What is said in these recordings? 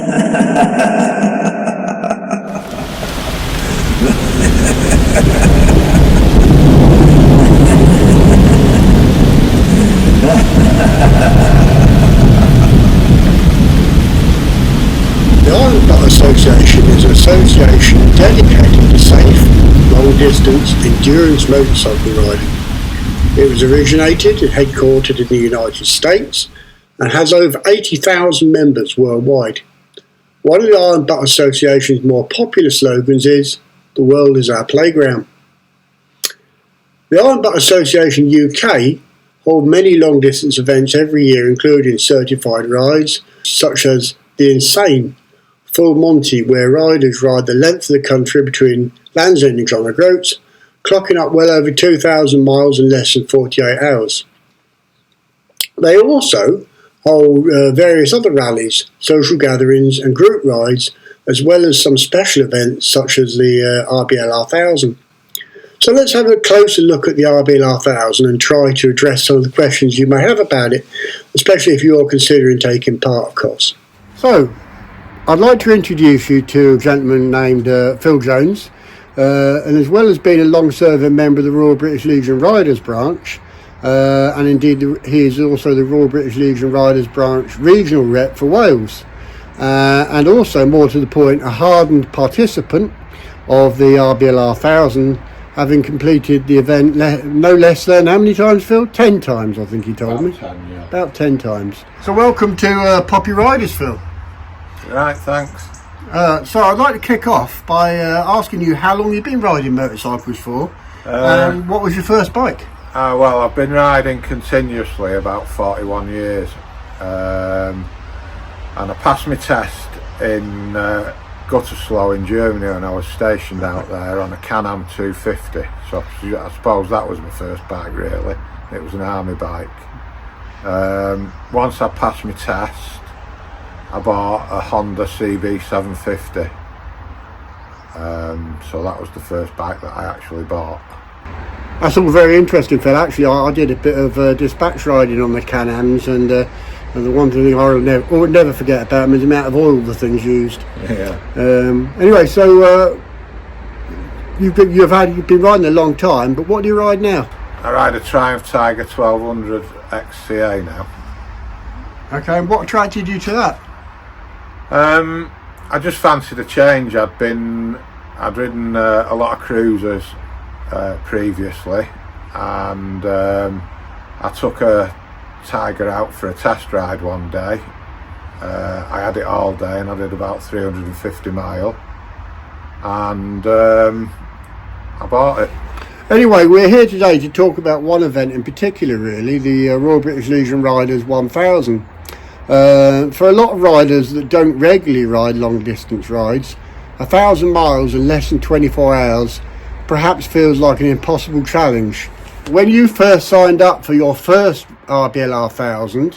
The Iron Butt Association is an association dedicated to safe, long-distance, endurance motorcycle riding. It was originated and headquartered in the United States and has over 80,000 members worldwide. One of the Iron Butt Association's more popular slogans is, "The world is our playground." The Iron Butt Association UK hold many long-distance events every year, including certified rides such as the Insane Full Monty, where riders ride the length of the country between Land's End and John O'Groats, clocking up well over 2,000 miles in less than 48 hours. They also hold various other rallies, social gatherings and group rides, as well as some special events such as the RBLR1000. So let's have a closer look at the RBLR1000 and try to address some of the questions you may have about it, especially if you're considering taking part, of course. So, I'd like to introduce you to a gentleman named Phil Jones, and as well as being a long-serving member of the Royal British Legion Riders branch, and indeed he is also the Royal British Legion Riders branch regional rep for Wales, and also, more to the point, a hardened participant of the RBLR1000, having completed the event no less than, how many times, Phil? 10 times, I think he told me. 10, yeah. About 10 times. So welcome to Poppy Riders, Phil. Right, thanks. So I'd like to kick off by asking you how long you've been riding motorcycles for, and what was your first bike? Well, I've been riding continuously about 41 years, and I passed my test in Gütersloh in Germany when I was stationed out there on a Can-Am 250, so I suppose that was my first bike really. It was an army bike. Once I passed my test, I bought a Honda CB 750, so that was the first bike that I actually bought. That's all very interesting, Phil. Actually, I did a bit of dispatch riding on the Can-Ams, and the one thing I would never forget about them is the amount of oil the thing's used. Yeah. Anyway, so you've been riding a long time, but what do you ride now? I ride a Triumph Tiger 1200 XCA now. Okay, and what attracted you to that? I just fancied a change. I'd ridden a lot of cruisers previously, and I took a Tiger out for a test ride one day. I had it all day and I did about 350 mile, and I bought it. Anyway, we're here today to talk about one event in particular, really, the Royal British Legion Riders 1000. For a lot of riders that don't regularly ride long distance rides, 1,000 miles in less than 24 hours perhaps feels like an impossible challenge. When you first signed up for your first RBLR1000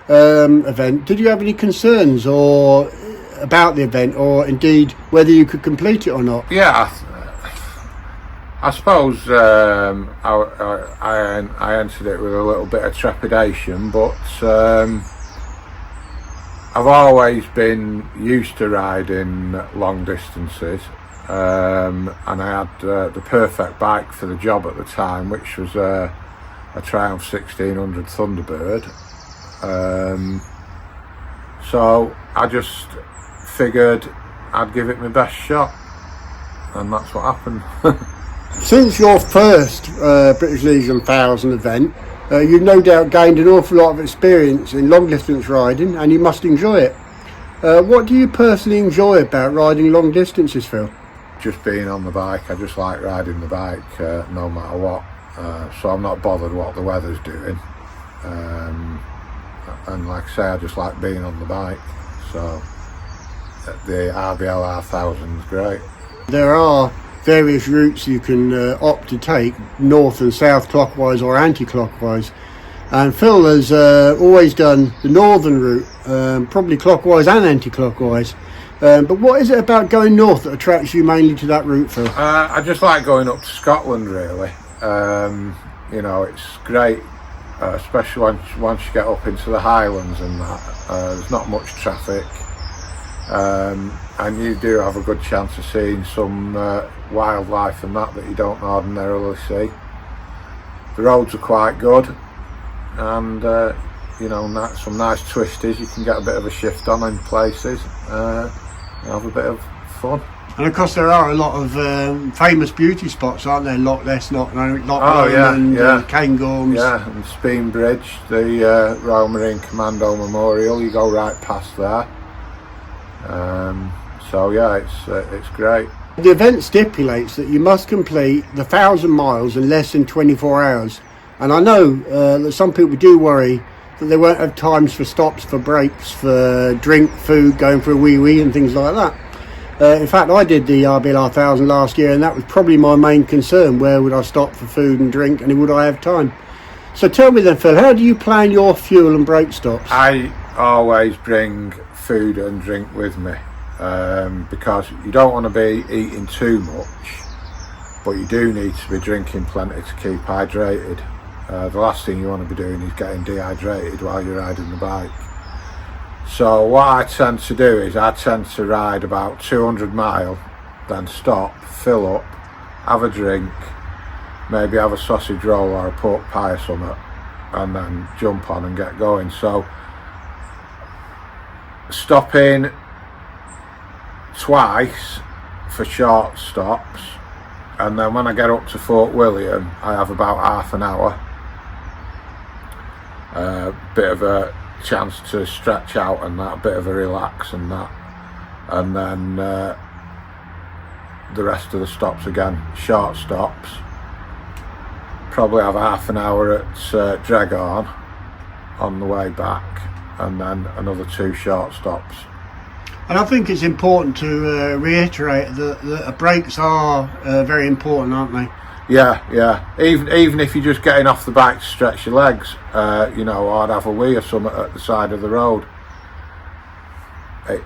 event, did you have any concerns about the event, or indeed whether you could complete it or not? Yeah, I suppose I entered it with a little bit of trepidation, but I've always been used to riding long distances, and I had the perfect bike for the job at the time, which was a Triumph 1600 Thunderbird. So I just figured I'd give it my best shot, and that's what happened. Since your first British Legion 1000 event, you've no doubt gained an awful lot of experience in long distance riding, and you must enjoy it. What do you personally enjoy about riding long distances, Phil? Just being on the bike. I just like riding the bike no matter what, so I'm not bothered what the weather's doing, and like I say, I just like being on the bike, so the RBLR1000 is great. There are various routes you can opt to take, north and south, clockwise or anti-clockwise, and Phil has always done the northern route, probably clockwise and anti-clockwise, but what is it about going north that attracts you mainly to that route, Phil? I just like going up to Scotland really. You know, it's great, especially once you get up into the Highlands and that. There's not much traffic, and you do have a good chance of seeing some wildlife and that you don't ordinarily see. The roads are quite good, and you know, some nice twisties. You can get a bit of a shift on in places, and have a bit of fun. And of course there are a lot of famous beauty spots, aren't there? Loch Ness, and Cairngorms. Yeah, and Speen Bridge, the Royal Marine Commando Memorial. You go right past there. So yeah, it's great. The event stipulates that you must complete the 1,000 miles in less than 24 hours. And I know that some people do worry that they won't have times for stops, for breaks, for drink, food, going for a wee and things like that. In fact, I did the RBLR1000 last year, and that was probably my main concern. Where would I stop for food and drink, and would I have time? So tell me then, Phil, how do you plan your fuel and break stops? I always bring food and drink with me, because you don't want to be eating too much, but you do need to be drinking plenty to keep hydrated. The last thing you want to be doing is getting dehydrated while you're riding the bike. So what I tend to do is I tend to ride about 200 miles, then stop, fill up, have a drink, maybe have a sausage roll or a pork pie or something, and then jump on and get going. So stopping twice for short stops, and then when I get up to Fort William I have about half an hour, bit of a chance to stretch out and that, a bit of a relax and that, and then the rest of the stops again, short stops. Probably have half an hour at Dreghorn on the way back, and then another 2 short stops. And I think it's important to reiterate that brakes are very important, aren't they? Yeah. Even if you're just getting off the bike to stretch your legs, you know, or have a wee or something at the side of the road. It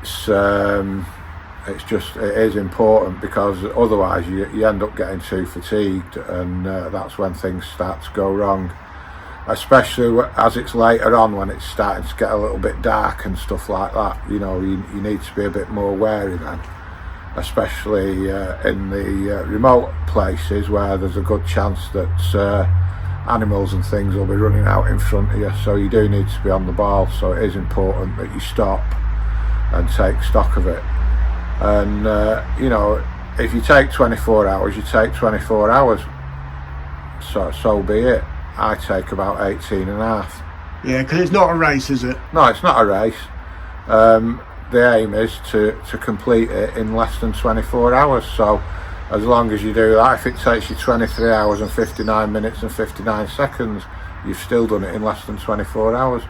is important, because otherwise you end up getting too fatigued, and that's when things start to go wrong. Especially as it's later on, when it's starting to get a little bit dark and stuff like that. You know, you need to be a bit more wary then. Especially in the remote places where there's a good chance that animals and things will be running out in front of you, so you do need to be on the ball. So it is important that you stop and take stock of it. And you know, if you take 24 hours, you take 24 hours, so be it. I take about 18 and a half. Yeah, because it's not a race, is it? No, it's not a race. The aim is to complete it in less than 24 hours. So as long as you do that, if it takes you 23 hours and 59 minutes and 59 seconds, you've still done it in less than 24 hours.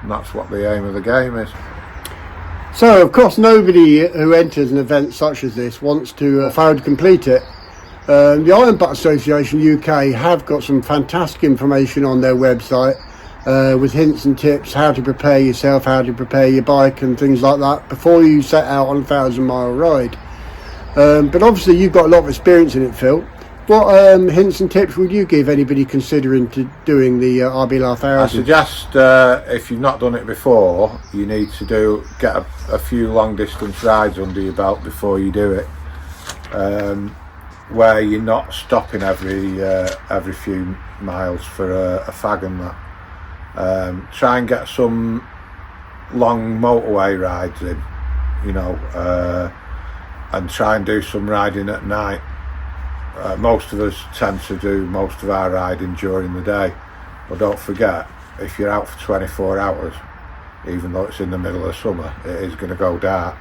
And that's what the aim of the game is. So of course nobody who enters an event such as this wants to fail to complete it. The Iron Butt Association UK have got some fantastic information on their website, with hints and tips how to prepare yourself, how to prepare your bike and things like that before you set out on a 1,000-mile ride. But obviously you've got a lot of experience in it, Phil. What hints and tips would you give anybody considering doing the RBLR1000? I suggest if you've not done it before, you need to get a few long distance rides under your belt before you do it, where you're not stopping every few miles for a fag and that. Try and get some long motorway rides in, you know, and try and do some riding at night. Most of us tend to do most of our riding during the day, but don't forget, if you're out for 24 hours, even though it's in the middle of summer, it is going to go dark,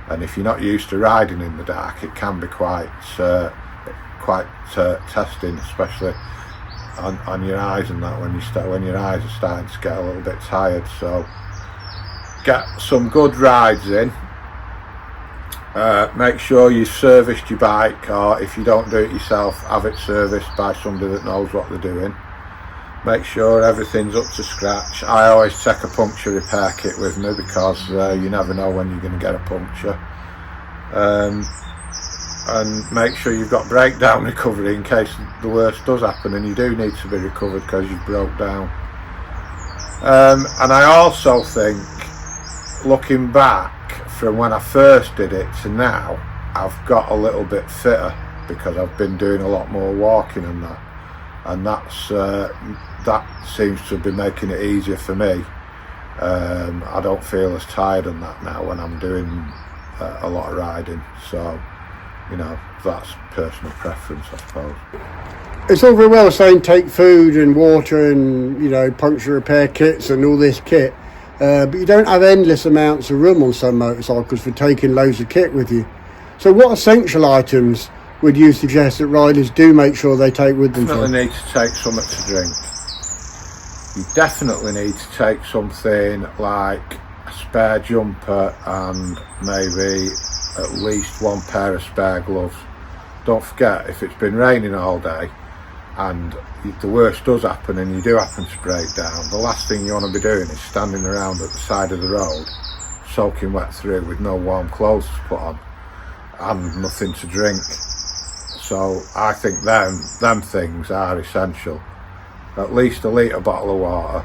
and if you're not used to riding in the dark, it can be quite testing, especially on your eyes and that, when your eyes are starting to get a little bit tired. So get some good rides in. Make sure you've serviced your bike, or if you don't do it yourself, have it serviced by somebody that knows what they're doing. Make sure everything's up to scratch. I always take a puncture repair kit with me, because you never know when you're going to get a puncture. And make sure you've got breakdown recovery in case the worst does happen and you do need to be recovered because you've broke down. And I also think, looking back, from when I first did it to now, I've got a little bit fitter because I've been doing a lot more walking and that, and that seems to be making it easier for me. I don't feel as tired and that now when I'm doing a lot of riding, so you know, that's personal preference, I suppose. It's all very well saying take food and water and, you know, puncture repair kits and all this kit, but you don't have endless amounts of room on some motorcycles for taking loads of kit with you. So what essential items would you suggest that riders do make sure they take with them? Definitely need to take something to drink. You definitely need to take something like a spare jumper and maybe at least one pair of spare gloves. Don't forget, if it's been raining all day and the worst does happen and you do happen to break down, the last thing you want to be doing is standing around at the side of the road soaking wet through with no warm clothes to put on and nothing to drink. So I think them things are essential. At least a litre bottle of water,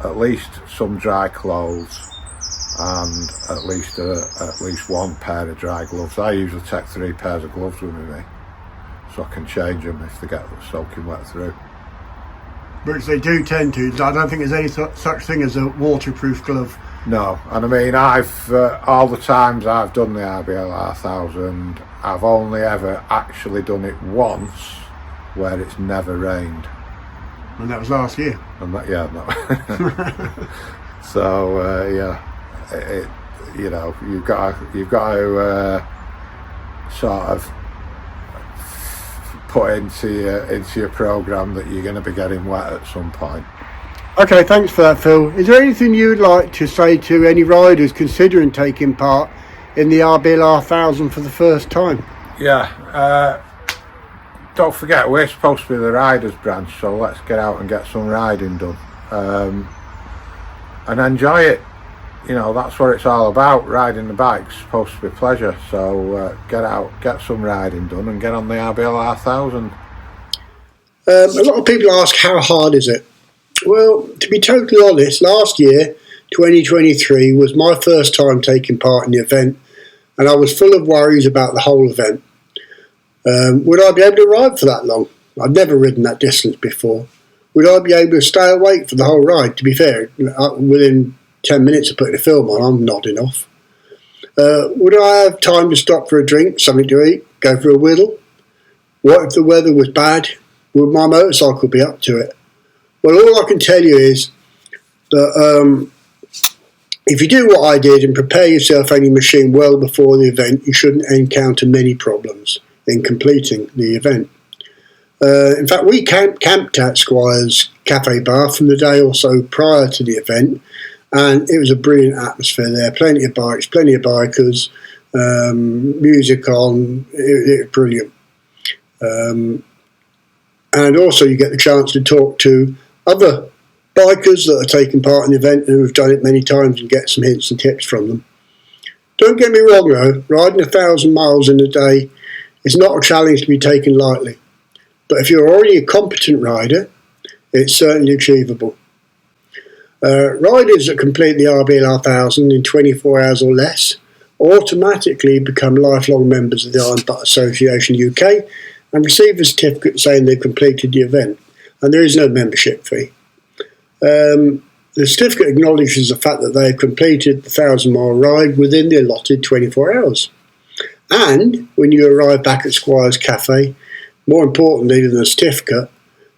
at least some dry clothes, and at least one pair of dry gloves. I usually take 3 pairs of gloves with me, so I can change them if they get soaking wet through. Which they do tend to. I don't think there's any such thing as a waterproof glove. No, and I mean, I've all the times I've done the RBLR1000, I've only ever actually done it once where it's never rained. And that was last year. And that, yeah, no. So yeah, you know, you've got to sort of put into your program that you're going to be getting wet at some point. Okay, thanks for that, Phil. Is there anything you would like to say to any riders considering taking part in the RBLR1000 for the first time? Yeah, don't forget, we're supposed to be the riders branch, so let's get out and get some riding done, and enjoy it. You know, that's what it's all about. Riding the bike's supposed to be pleasure, so get out, get some riding done and get on the RBLR1000. A lot of people ask, how hard is it? Well, to be totally honest, last year, 2023, was my first time taking part in the event, and I was full of worries about the whole event. Would I be able to ride for that long? I'd never ridden that distance before. Would I be able to stay awake for the whole ride? To be fair, within 10 minutes of putting a film on, I'm nodding off. Would I have time to stop for a drink, something to eat, go for a whittle? What if the weather was bad? Would my motorcycle be up to it? Well, all I can tell you is that if you do what I did and prepare yourself and your machine well before the event, you shouldn't encounter many problems in completing the event. In fact, we camped at Squire's Cafe Bar from the day or so prior to the event, and it was a brilliant atmosphere there. Plenty of bikes, plenty of bikers, music on. It was brilliant. And also you get the chance to talk to other bikers that are taking part in the event and who have done it many times and get some hints and tips from them. Don't get me wrong though, riding 1,000 miles in a day is not a challenge to be taken lightly. But if you're already a competent rider, it's certainly achievable. Riders that complete the RBLR1000 in 24 hours or less automatically become lifelong members of the Iron Butt Association UK and receive a certificate saying they've completed the event, and there is no membership fee. The certificate acknowledges the fact that they have completed the 1,000-mile ride within the allotted 24 hours. And when you arrive back at Squire's Cafe, more importantly than the certificate,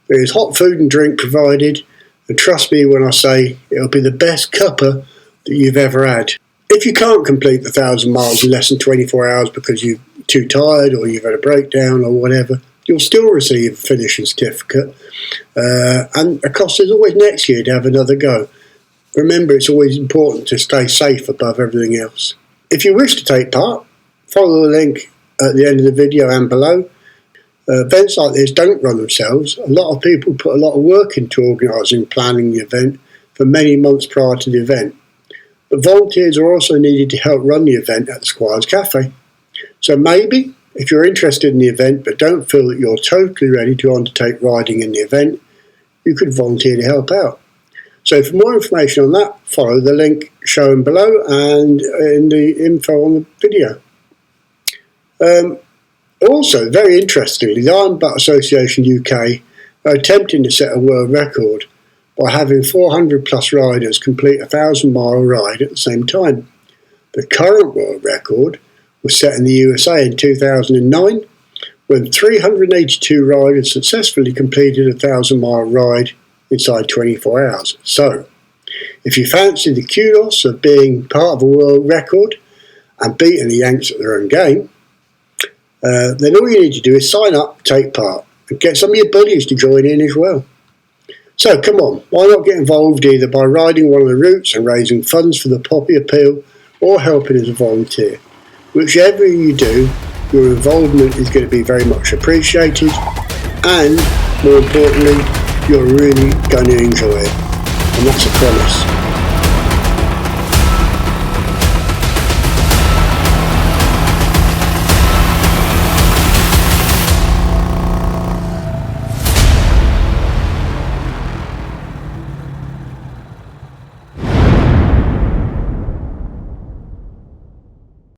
there is hot food and drink provided, and trust me when I say it'll be the best cuppa that you've ever had. If you can't complete the 1,000 miles in less than 24 hours because you're too tired or you've had a breakdown or whatever, you'll still receive a finishing certificate, and of course there's always next year to have another go. Remember, it's always important to stay safe above everything else. If you wish to take part, follow the link at the end of the video and below. Events like this don't run themselves. A lot of people put a lot of work into organising and planning the event for many months prior to the event. But volunteers are also needed to help run the event at the Squire's Cafe. So maybe, if you're interested in the event but don't feel that you're totally ready to undertake riding in the event, you could volunteer to help out. So for more information on that, follow the link shown below and in the info on the video. Also, very interestingly, the Iron Butt Association UK are attempting to set a world record by having 400 plus riders complete a 1,000-mile ride at the same time. The current world record was set in the USA in 2009 when 382 riders successfully completed a 1,000-mile ride inside 24 hours. So, if you fancy the kudos of being part of a world record and beating the Yanks at their own game, then all you need to do is sign up, take part, and get some of your buddies to join in as well. So come on, why not get involved either by riding one of the routes and raising funds for the Poppy Appeal or helping as a volunteer. Whichever you do, your involvement is going to be very much appreciated, and more importantly, you're really going to enjoy it, and that's a promise.